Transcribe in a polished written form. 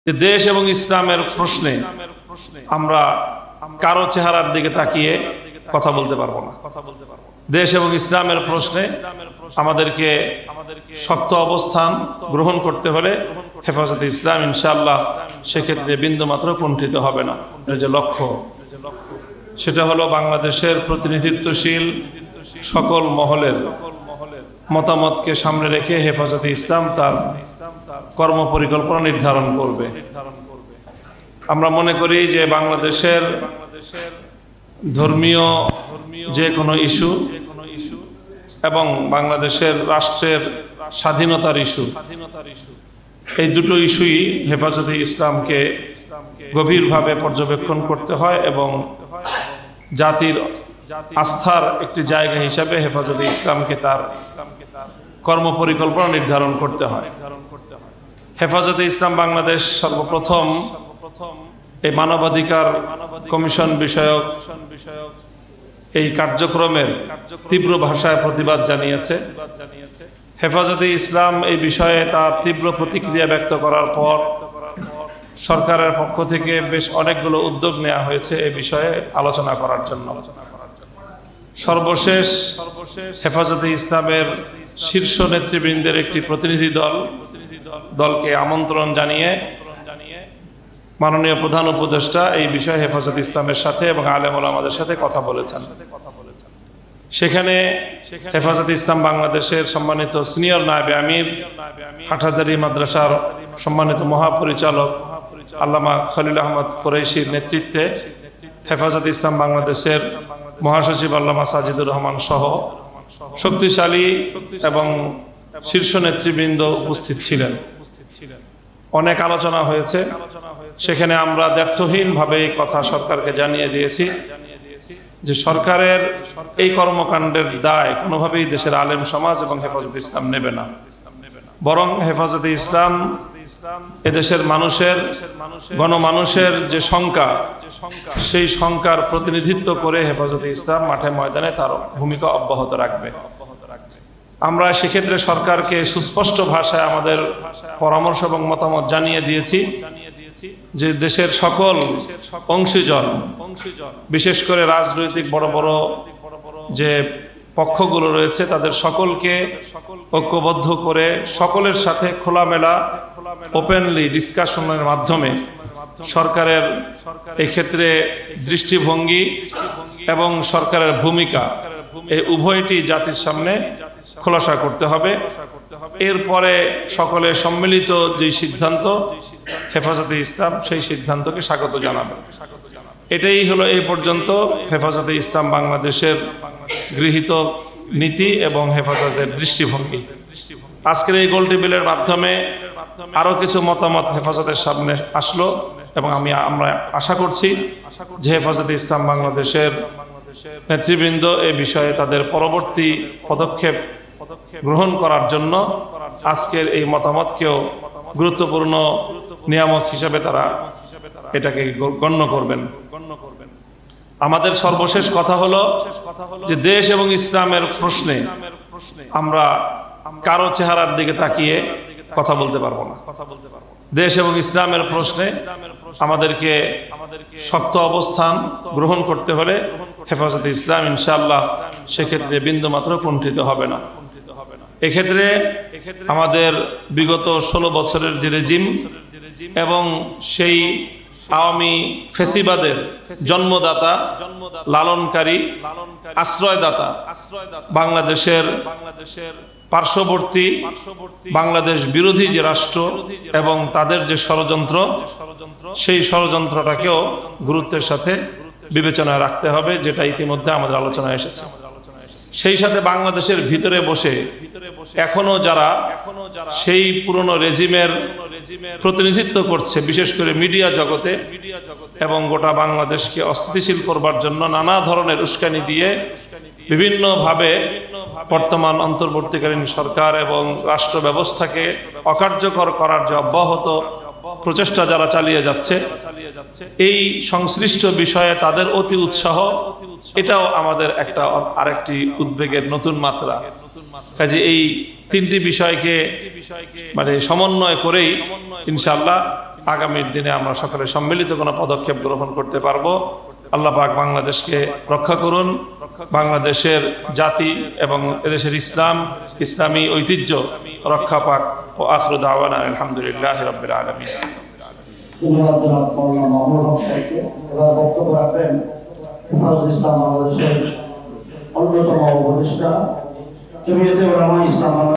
যে দেশ এবং ইসলামের প্রশ্নে আমরা কারো চেহারার দিকে তাকিয়ে কথা বলতে পারবো না। দেশ এবং ইসলামের প্রশ্নে আমাদেরকে শক্ত অবস্থান গ্রহণ করতে হলে হেফাজতে ইসলাম ইনশাআল্লাহ সেক্ষেত্রে বিন্দুমাত্র কুণ্ঠিত হবে না। এর যে লক্ষ্য সেটা হলো বাংলাদেশের প্রতিনিধিত্বশীল সকল মহলের মতামতকে সামনে রেখে হেফাজতে ইসলাম তার কর্মপরিকল্পনা নির্ধারণ করবে। আমরা মনে করি যে বাংলাদেশের ধর্মীয় যে কোনো ইস্যু এবং বাংলাদেশের রাষ্ট্রের স্বাধীনতার ইস্যু, এই দুটো ইস্যুই হেফাজতে ইসলামকে গভীরভাবে পর্যবেক্ষণ করতে হয় এবং জাতির আস্থার একটি জায়গা হিসাবে হেফাজতে ইসলামকে তার কর্মপরিকল্পনা নির্ধারণ করতে হয়। হেফাজতে ইসলাম বাংলাদেশ সর্বপ্রথম এই মানবাধিকার কমিশন বিষয়ক এই কার্যক্রমের তীব্র ভাষায় প্রতিবাদ জানিয়েছে। হেফাজতে ইসলাম এই বিষয়ে তার তীব্র প্রতিক্রিয়া ব্যক্ত করার পর সরকারের পক্ষ থেকে বেশ অনেকগুলো উদ্যোগ নেওয়া হয়েছে এই বিষয়ে আলোচনা করার জন্য। সর্বশেষ হেফাজতে ইসলামের শীর্ষ নেতৃবৃন্দের একটি প্রতিনিধি দলকে আমন্ত্রণ জানিয়ে মাননীয় প্রধান উপদেষ্টা এই বিষয়ে হেফাজতে ইসলামের সাথে এবং আলেম ওলামাদের সাথে কথা বলেছেন। সেখানে হেফাজতে ইসলাম বাংলাদেশের সম্মানিত সিনিয়র নায়েবে আমির, হাটহাজারী মাদ্রাসার সম্মানিত মহাপরিচালক আল্লামা খলিল আহমদ কুরাইশির নেতৃত্বে হেফাজতে ইসলাম বাংলাদেশের মহাসচিব আল্লামা সাজিদুর রহমান সহ শক্তিশালী এবং শীর্ষ নেতৃবৃন্দ উপস্থিত ছিলেন। অনেক আলোচনা হয়েছে। সেখানে আমরা দ্ব্যর্থহীনভাবে এই কথা সরকারকে জানিয়ে দিয়েছি যে সরকারের এই কর্মকাণ্ডের দায় কোনোভাবেই দেশের আলেম সমাজ এবং হেফাজতে ইসলাম নেবে না, বরং হেফাজতে ইসলাম এদেশের মানুষের গণমানুষের যে সংখ্যা, সেই সংখ্যার প্রতিনিধিত্ব করে হেফাজতে ইসলাম মাঠে ময়দানে তার ভূমিকা অব্যাহত রাখবে। আমরা সেক্ষেত্রে সরকারকে সুস্পষ্ট ভাষায় আমাদের পরামর্শ এবং মতামত জানিয়ে দিয়েছি যে দেশের সকল অংশীজন, বিশেষ করে রাজনৈতিক বড় বড় যে পক্ষগুলো রয়েছে তাদের সকলকে ঐক্যবদ্ধ করে সকলের সাথে খোলামেলা ওপেনলি ডিসকাশনের মাধ্যমে সরকারের এই ক্ষেত্রে দৃষ্টিভঙ্গি এবং সরকারের ভূমিকা এই উভয়টি জাতির সামনে খোলাসা করতে হবে। এরপরে সকলে সম্মিলিত যে সিদ্ধান্ত হেফাজতে ইসলাম সেই সিদ্ধান্তকে স্বাগত জানাবে। এটাই হলো এই পর্যন্ত হেফাজতে ইসলাম বাংলাদেশের গৃহীত নীতি এবং হেফাজতের দৃষ্টিভঙ্গি। আজকের এই গোল টেবিলের মাধ্যমে আরো কিছু মতামত হেফাজতের সামনে আসলো এবং আমরা আশা করছি যে হেফাজতে ইসলাম বাংলাদেশের নেতৃবৃন্দ এই বিষয়ে তাদের পরবর্তী পদক্ষেপ গ্রহণ করার জন্য আজকের এই মতামতকেও গুরুত্বপূর্ণ নিয়ামক হিসাবে তারা এটাকে গণ্য করবেন। আমাদের সর্বশেষ কথা হলো যে দেশ এবং ইসলামের প্রশ্নে আমরা কারো চেহারার দিকে তাকিয়ে কথা বলতে পারবো না। দেশ এবং ইসলামের প্রশ্নে আমাদেরকে শক্ত অবস্থান গ্রহণ করতে হলে হেফাজতে ইসলাম ইনশাআল্লাহ সেক্ষেত্রে বিন্দুমাত্র কুণ্ঠিত হবে না। এক্ষেত্রে আমাদের বিগত 16 বছরের যে রেজিম এবং সেই আওয়ামী ফেসিবাদের জন্মদাতা, লালনকারী, আশ্রয়দাতা বাংলাদেশের পার্শ্ববর্তী বাংলাদেশ বিরোধী যে রাষ্ট্র এবং তাদের যে ষড়যন্ত্র, সেই ষড়যন্ত্রটাকেও গুরুত্বের সাথে বিবেচনায় রাখতে হবে, যেটা ইতিমধ্যে আমাদের আলোচনায় এসেছে। সেই সাথে বাংলাদেশের ভিতরে বসে এখনো যারা সেই পুরনো রেজিমের প্রতিনিধিত্ব করছে, বিশেষ করে মিডিয়া জগতে, এবং গোটা বাংলাদেশকে অস্থিতিশীল করবার জন্য নানা ধরনের উস্কানি দিয়ে বিভিন্নভাবে বর্তমান অন্তর্বর্তীকালীন সরকার এবং রাষ্ট্র ব্যবস্থাকে অকার্যকর করার যে অব্যাহত প্রচেষ্টা যারা চালিয়ে যাচ্ছে, এই সংশ্লিষ্ট বিষয়ে তাদের অতি উৎসাহ, এটাও আমাদের একটা আরেকটি উদ্বেগের নতুন মাত্রা। কাজে এই তিনটি বিষয়কে সমন্বয় করেই ইনশাআল্লাহ আগামীর দিনে আমরা সকলে সম্মিলিত কোনো পদক্ষেপ গ্রহণ করতে পারবো। আল্লাহ পাক বাংলাদেশকে রক্ষা করুন, বাংলাদেশের জাতি এবং এদেশের ইসলামী ঐতিহ্য রক্ষা পাক। ও আখিরু দাওয়ানা আলহামদুলিল্লাহি রাব্বিল আলামিন। অন্যতম উপদেষ্টা জমিয়তে উলামা ইসলাম